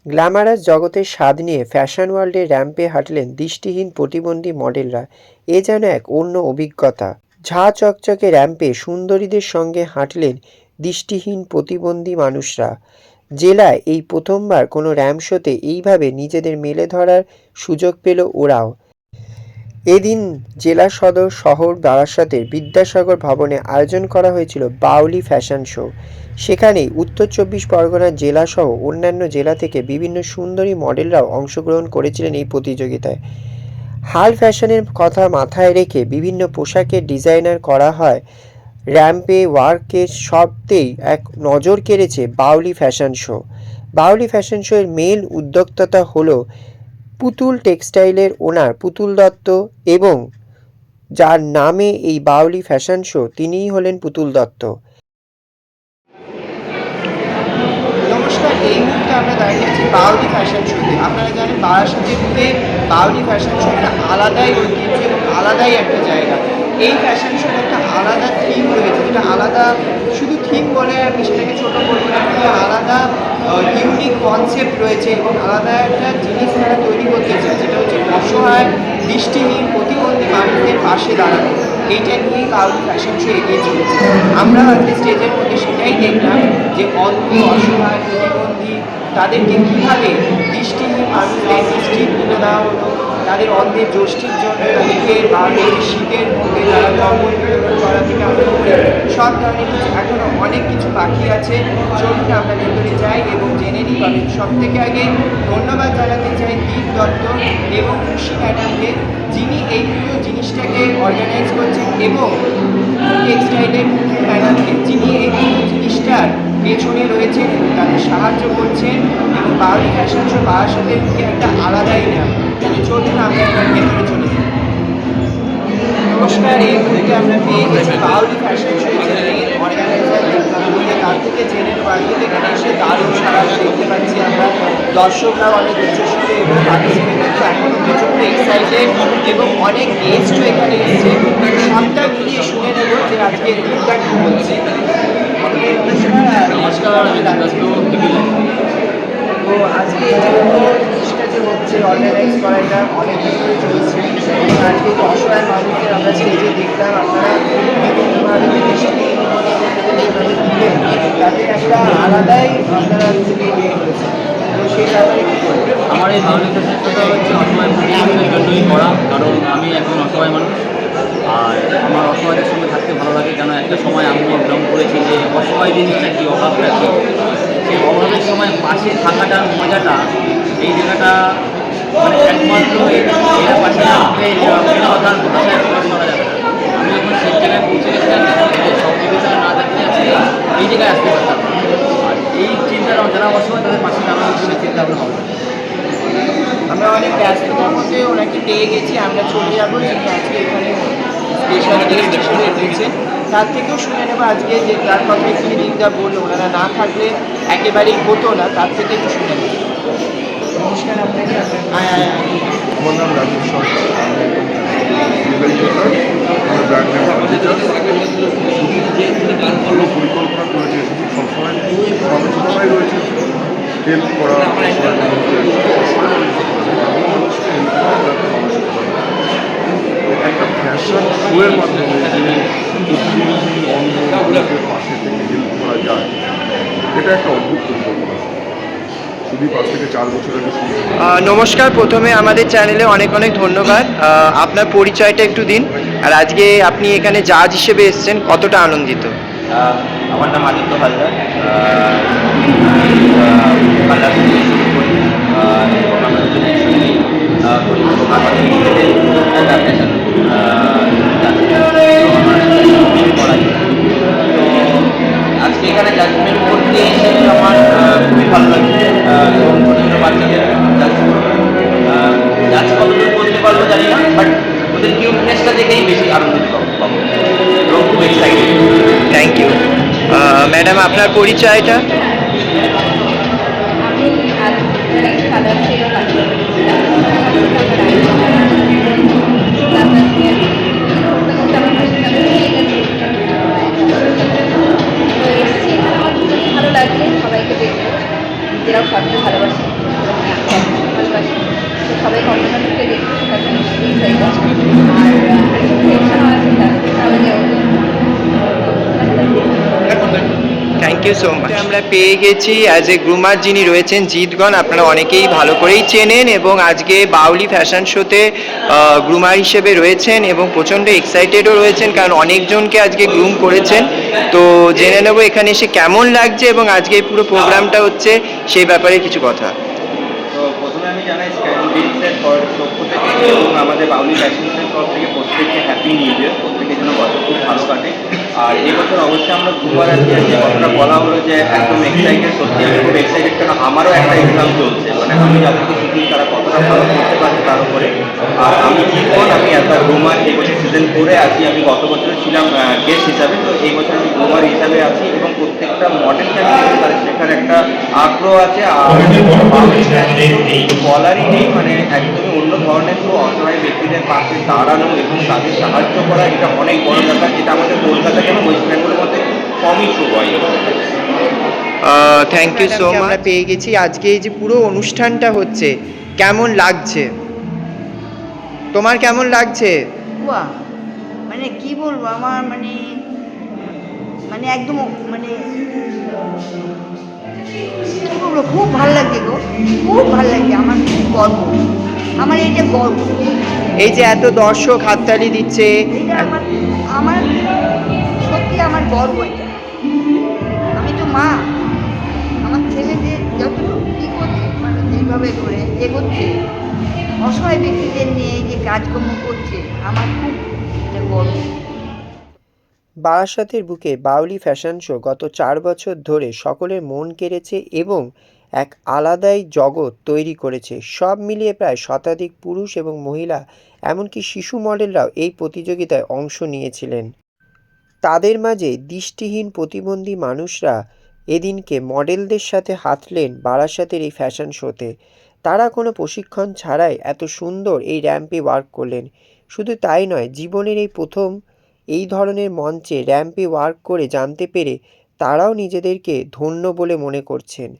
Glamorous জগতের স্বাদ নিয়ে ফ্যাশন ওয়ার্ল্ডের র্যাম্পে হাঁটলেন দৃষ্টিহীন প্রতিবন্ধী মডেলরা। এ যেন এক অন্য অভিজ্ঞতা। ঝাঁ চকচকে র্যাম্পে সুন্দরীদের সঙ্গে হাঁটলেন দৃষ্টিহীন প্রতিবন্ধী মানুষরা। জেলায় এই প্রথমবার কোনো র্যাম্প শোতে এইভাবে নিজেদের মেলে ধরার সুযোগ পেল ওরাও। এদিন জেলা সদর শহর বারাসাতের বিদ্যাসাগর ভবনে আয়োজন করা হয়েছিল বাউলি ফ্যাশন শো। সেখানেই উত্তর ২৪ পরগনার জেলাসহ অন্যান্য জেলা থেকে বিভিন্ন সুন্দরী মডেলরাও অংশগ্রহণ করেছিলেন এই প্রতিযোগিতায়। হাল ফ্যাশনের কথা মাথায় রেখে বিভিন্ন পোশাকের ডিজাইনার করা হয়। র্যাম্পে ওয়ার্কের সবতেই এক নজর কেড়েছে বাউলি ফ্যাশন শো। বাউলি ফ্যাশন শো এর মেল উদ্যোক্তা হলো পুতুল টেক্সটাইলের ওনার পুতুল দত্ত, এবং যার নামে এই বাউলি ফ্যাশন শো তিনিই হলেন পুতুল দত্ত। নমস্কার, এই মুহূর্তে আমরা দাঁড়িয়ে আছি বাউলি ফ্যাশন শোতে। আপনারা জানেন বারাসাতের বুকে বাউলি ফ্যাশন শো একটা আলাদাই ঐতিহ্য এবং আলাদাই একটা জায়গা। এই ফ্যাশন শোর একটা আলাদা থিম রয়েছে, যেটা আলাদা, শুধু থিম বলে আমি সেটাকে ছোটো করবো না, কিন্তু আলাদা ইউনিক কনসেপ্ট রয়েছে এবং আলাদা একটা জিনিস তারা তৈরি করতে চায়, যেটা হচ্ছে অসহায় দৃষ্টিহীন প্রতিবন্ধী মানুষদের পাশে দাঁড়ানো। এইটা নিয়েই বাউলি ফ্যাশন শো এগিয়ে চলেছে। আমরা আজকে স্টেজের মধ্যে সেটাই দেখলাম যে অন্ধ, অসহায়, প্রতিবন্ধী তাদেরকে কীভাবে দৃষ্টিহীন মানুষদের দৃষ্টি তুলে দেওয়া হলো। তাদের অন্ধের যষ্টির জন্য তাদেরকে শীতের মধ্যে তারা কম্বল বিতরণ করা থেকে আরম্ভ করে সব ধরনের কিছু, এখনও অনেক কিছু বাকি আছে। চলুন আমরা ভেতরে যাই এবং জেনে নিই। তবে সব থেকে আগে ধন্যবাদ জানাতে চাই দীপ দত্ত এবং খুশি ম্যাডামকে, যিনি এই পুরো জিনিসটাকে অর্গানাইজ করছেন, এবং টেক্সটাইলের ম্যাডামকে, যিনি এই পুরো জিনিসটার পেছনে রয়েছেন এবং তাদের সাহায্য করছেন। এবং বাউলি ফ্যাশন শো বারাসাতের বুকে একটা আলাদাই নাম। চলুন আমরা একবার ভেতরে চলে যাই। নমস্কার, এই মুহূর্তে আমরা পেয়ে গেছি বাউলি ফ্যাশন শো এর অর্গানাইজার বলে, তার থেকে জেনে বাড়িতে এখানে এসে দারুণ সারা দেখতে পাচ্ছি আমরা। দর্শকরাও অনেক উচ্ছ্বসিত এবং পার্টিসিপেট করছে, এখনও প্রচণ্ড এক্সাইটেড, এবং অনেক গেস্টও এখানে এসেছে। সবটা মিলিয়ে শুনে নেব যে আজকে দিনটা কী বলছে। নমস্কার, আমি দত্ত। তো আজকে যে জিনিসটা যে হচ্ছে অর্গানাইজ করা, এটা অনেক দিন ধরে চলছে, এবং আজকে যে অসহায় মানুষদের আমরা স্টেজে দেখলাম, আপনারা বিভিন্নভাবে তাদের একটা আলাদাই আপনারা ইয়ে হয়েছে। তো সেই ব্যাপারে কী করবে? আমার এই বাউলি ফ্যাশন শোটা হচ্ছে অসহায় মানুষের জন্যই করা, কারণ আমি একজন অসহায় মানুষ। আর আমার অসহায়দের সঙ্গে থাকতে ভালো লাগে, কেন একটা সময় আমি বিলং করেছি যে অসহায় জিনিসটা কী, অভাবটা কী। সেই অভাবের সময় পাশে থাকাটার মজাটা, এই জায়গাটা মানে একমাত্র এর পাশে কথার ভাষায় প্রকাশ করা যাবে না। আমি যখন সেই জায়গায় পৌঁছে গেছিলাম, সব জায়গায় না থাকতে এই জায়গায় আসতে পারতাম। আর এই চিন্তাটা যারা অসহায় তাদের পাশে দাঁড়ানোর জন্য চিন্তা ভাবনা হবে। আমরা অনেক ব্যস্ততার মধ্যে ওনাকে পেয়ে গেছি, আমরা চলে যাবো, যিনি আজকে এখানে স্পেশাল গেস্ট হিসেবে এসেছেন। তার থেকেও শুনে নেবো আজকে যে তার কথা এখানে দিকটা বললো, ওনারা না থাকলে একেবারেই হতো না, তার থেকে একটু শুনে নেব। নমস্কার আপনাকে। আমার নাম রাজীব সরকার, পরিকল্পনা করেছে শুধু সবসময় সচেতনাই রয়েছে হেল্প করা, একটা ফ্যাশন শোয়ের মাধ্যমে অন্যদের পাশে থেকে হেল্প করা যায়, এটা একটা অদ্ভুত পরিকল্পনা। শুধু 5 থেকে 4 বছর আগে শুরু। নমস্কার, প্রথমে আমাদের চ্যানেলে অনেক অনেক ধন্যবাদ। আপনার পরিচয়টা একটু দিন, আর আজকে আপনি এখানে জাজ হিসেবে এসেছেন, কতটা আনন্দিত? আমার নাম আদিত্য হালদার। পার্লার থেকে শুরু করি এবং আমরা দুজনে করি আমাদের নিজেদের একটা ফ্যাশন করাই। তো আজকে এখানে জাজমেন্ট করতে এসে আমার খুবই ভালো লাগে, এবং ছোটো বাচ্চাদের জাজ কতদূর করতে পারবো জানি না, বাট ওদের কিউটনেসটা দেখেই বেশি আনন্দিত পাবো এবং খুব এক্সাইটেড। Thank you. ম্যাডাম, আপনার পরিচয়টা? আমি পার্লার থেকে কাজ ভালো লাগছে, সবাইকে দেখবো, নিজেরাও সবচেয়ে ভালোবাসি। You so much. আমরা পেয়ে গেছি অ্যাজ এ গ্রুমার যিনি রয়েছেন জিৎগণ, আপনারা অনেকেই ভালো করেই চেনেন এবং আজকে বাউলি ফ্যাশন শোতে গ্রুমার হিসেবে রয়েছেন এবং প্রচণ্ড এক্সাইটেডও রয়েছেন, কারণ অনেকজনকে আজকে গ্রুম করেছেন। তো জেনে নেবো এখানে এসে কেমন লাগছে এবং আজকে এই পুরো প্রোগ্রামটা হচ্ছে সেই ব্যাপারে কিছু কথা। তো প্রথমে আমি জানাই স্ক্যান্ডিনেভিয়ার পক্ষ থেকে এবং আমাদের বাউলি ফ্যাশনসের তরফ থেকে প্রত্যেককে হ্যাপি নিউ ইয়ার, প্রত্যেকের জন্য বছর খুব ভালো কাটে। আর এই বছর অবশ্যই আমরা ঘুমার আছি, যে কথাটা বলা হলো যে একদম এক্সাইটেড, সত্যি আমি খুব এক্সাইটেড, কারণ আমারও একটা এক্সাম চলছে, মানে আমি যাদেরকে শিখি তারা কতটা ভালো করতে পারছে তার উপরে। আর আমি জীবন আমি একটা গ্রুমার এই বছর সিজন 4-এ আছি। আমি গত বছরে ছিলাম গেস্ট হিসাবে, তো এই বছর আমি গ্রুমার হিসাবে আছি এবং প্রত্যেকটা মডেলকে আমি দেখি তাদের শেখার একটা আগ্রহ আছে। আর বলারই নেই, মানে একদমই অন্য ধরনের, তো অসহায় ব্যক্তিদের পাশে দাঁড়ানো এবং তাদের সাহায্য করা, এটা অনেক বড় ব্যাপার, যেটা আমাদের কলকাতা কেন ওয়েস্ট বেঙ্গলের মধ্যে কমই শুরু হয়। Thank you so much. আমরা পেয়ে গেছি আজকে এই যে পুরো অনুষ্ঠানটা হচ্ছে, কেমন লাগছে তোমার, কেমন লাগছে? বাহ, মানে কি বলবো, আমার মানে মানে একদম মানে কি বলবো, খুব ভালো লাগছে গো, খুব ভালো লাগছে। আমার খুব গর্ব, আমার এইটা গর্ব, এই যে এত দর্শক হাততালি দিচ্ছে, এটা আমার আমার সত্যি আমার গর্ব এটা। আমি তো মা, আমার ছেলেদের যতটুকু কী করছে, মানে যেভাবে করে এগোচ্ছে, অসহায় ব্যক্তিদের নিয়ে যে কাজকর্ম করছে, আমার খুব এটা গর্ব। বারাসাতের বুকে বাউলি ফ্যাশন শো গত 4 বছর ধরে সকলের মন কেড়েছে এবং এক আলাদাই জগৎ তৈরি করেছে। সব মিলিয়ে প্রায় শতাধিক পুরুষ এবং মহিলা, এমনকি শিশু মডেলরাও এই প্রতিযোগিতায় অংশ নিয়েছিলেন। তাদের মাঝে দৃষ্টিহীন প্রতিবন্ধী মানুষরা এদিনকে মডেলদের সাথে হাঁটলেন বারাসাতের এই ফ্যাশন শোতে। তারা কোনো প্রশিক্ষণ ছাড়াই এত সুন্দর এই র্যাম্পে ওয়ার্ক করলেন। শুধু তাই নয়, জীবনের এই প্রথম এই ধরনের মঞ্চে র্যাম্পে ওয়ার্ক করে জানতে পেরে তারাও নিজেদেরকে ধন্য বলে মনে করছেন।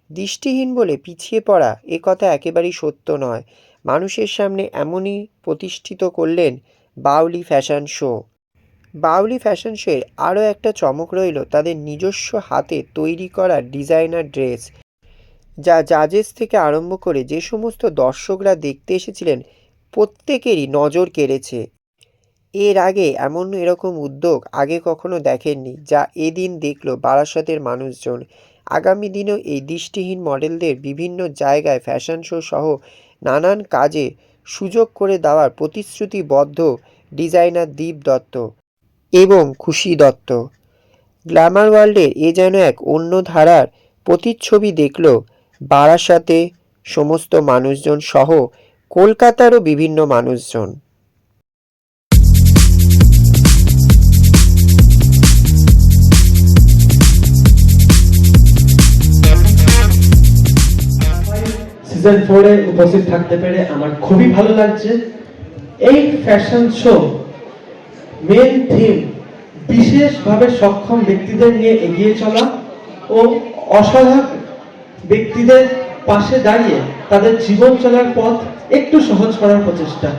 দৃষ্টিহীন বলে পিছিয়ে পড়া এ কথা একেবারেই সত্য নয়। মানুষের সামনে এমনই প্রতিষ্ঠিত করলেন বাউলি ফ্যাশন শো। বাউলি ফ্যাশন শোয়ের আরও একটা চমক রইল তাদের নিজস্ব হাতে তৈরি করা ডিজাইনার ড্রেস, যা জাজেস থেকে আরম্ভ করে যে সমস্ত দর্শকরা দেখতে এসেছিলেন প্রত্যেকেরই নজর কেড়েছে। এর আগে এরকম উদ্যোগ আগে কখনো দেখেননি, যা এদিন দেখল বারাসাতের মানুষজন। আগামী দিনেও এই দৃষ্টিহীন মডেলদের বিভিন্ন জায়গায় ফ্যাশন শো সহ নানান কাজে সুযোগ করে দেওয়ার প্রতিশ্রুতিবদ্ধ ডিজাইনার দীপ দত্ত এবং খুশি দত্ত। গ্ল্যামার ওয়ার্ল্ডের এ যেন এক অন্য ধারার প্রতিচ্ছবি দেখল বারাসাতে সমস্ত মানুষজন সহ কলকাতারও বিভিন্ন মানুষজন। সিজন 4-এ উপস্থিত থাকতে পেরে আমার খুবই ভালো লাগছে। এই ফ্যাশন শো মেন থিম বিশেষভাবে সক্ষম ব্যক্তিদের নিয়ে এগিয়ে চলা ও অসহায় ব্যক্তিদের পাশে দাঁড়িয়ে তাদের জীবন চলার পথ একটু সহজ করার প্রচেষ্টা।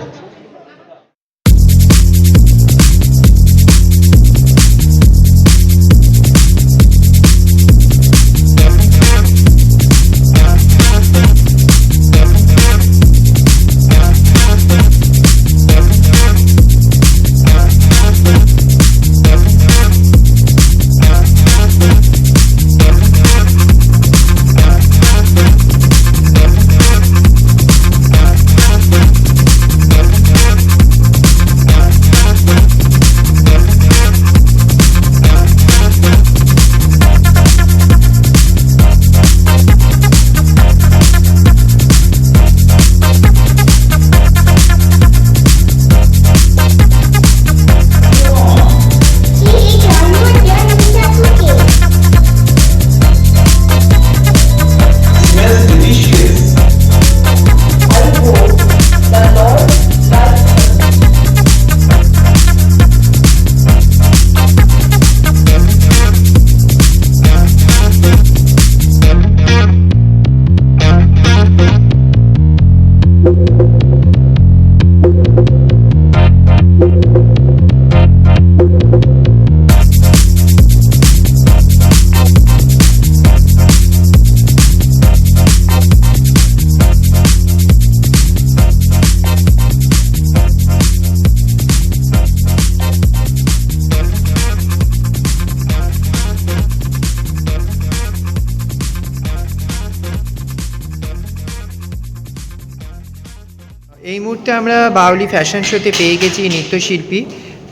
মুহূর্তে আমরা বাউলি ফ্যাশন শোতে পেয়ে গেছি নৃত্যশিল্পী,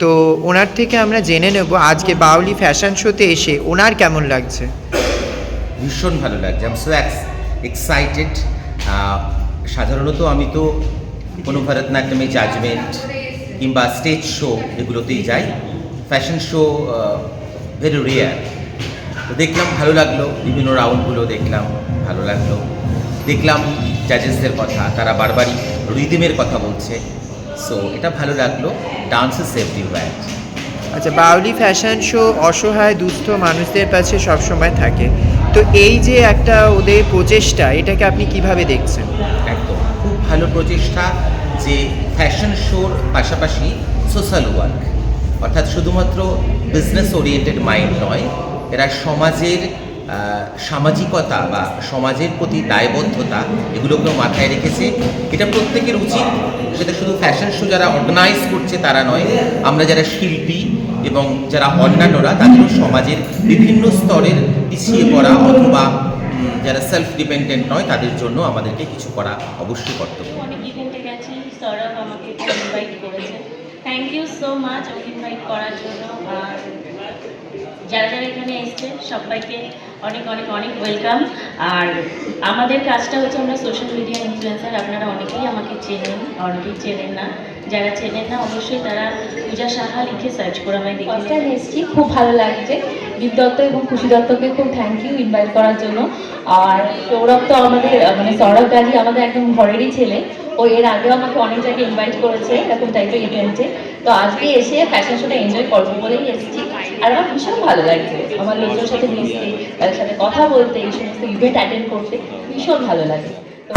তো ওনার থেকে আমরা জেনে নেব আজকে বাউলি ফ্যাশন শোতে এসে ওনার কেমন লাগছে। ভীষণ ভালো লাগছে, আই এম সো এক্সাইটেড। সাধারণত আমি তো কোনো ভরতনাট্যমে জাজমেন্ট কিংবা স্টেজ শো এগুলোতেই যাই, ফ্যাশন শো ভেরি রেয়ার। তো দেখলাম ভালো লাগলো, বিভিন্ন রাউন্ডগুলো দেখলাম ভালো লাগলো, দেখলাম জাজেসদের কথা, তারা বারবারই রিদমের কথা বলছে, সো এটা ভালো লাগলো। Dance is everywhere. আচ্ছা, বাউলি ফ্যাশন শো অসহায় দুস্থ মানুষদের কাছে সবসময় থাকে, তো এই যে একটা ওদের প্রচেষ্টা, এটাকে আপনি কিভাবে দেখছেন? একদম খুব ভালো প্রচেষ্টা যে ফ্যাশন শোর পাশাপাশি সোশ্যাল ওয়ার্ক, অর্থাৎ শুধুমাত্র বিজনেস ওরিয়েন্টেড মাইন্ড নয়, এরা সমাজের সামাজিকতা বা সমাজের প্রতি দায়বদ্ধতা এগুলোকেও মাথায় রেখেছে। এটা প্রত্যেকের উচিত, সেটা শুধু ফ্যাশন শো যারা অর্গানাইজ করছে তারা নয়, আমরা যারা শিল্পী এবং যারা অন্যান্যরা তাদেরও সমাজের বিভিন্ন স্তরের পিছিয়ে পড়া অথবা যারা সেলফ ডিপেন্ডেন্ট নয় তাদের জন্য আমাদেরকে কিছু করা অবশ্যই কর্তব্য। অনেক ইভেন্টে গেছি, সৌরভ আমাকে ইনভাইট করেছে, থ্যাংক ইউ সো মাচ ওকে ইনভাইট করার জন্য। আর যারা যারা এখানে এসছে সবাইকে অনেক অনেক অনেক ওয়েলকাম। আর আমাদের কাজটা হচ্ছে আমরা সোশ্যাল মিডিয়া ইনফ্লুয়েন্সার, আপনারা অনেকেই আমাকে চেনেন, অনেকেই চেনেন না, যারা চেনেন না অবশ্যই তারা পূজা সাহা লিখে সার্চ করে আমায় দেখে এসেছি। খুব ভালো লাগছে, দীপ দত্ত এবং খুশি দত্তকে খুব থ্যাংক ইউ ইনভাইট করার জন্য। আর সৌরভ তো আমাদের মানে সৌরভ গাজী আমাদের একদম ঘরেরই ছেলে, ও এর আগেও আমাকে অনেক জায়গায় ইনভাইট করেছে এরকম টাইপের ইভেন্টে, তো আজকে এসে ফ্যাশন শোটা এনজয় করবো বলেই এসেছি। আর আমার ভীষণ ভালো লাগছে আমার লোকজনের সাথে মিশতে, তাদের সাথে কথা বলতে, এই সমস্ত ইভেন্ট অ্যাটেন্ড করতে ভীষণ ভালো লাগে। তো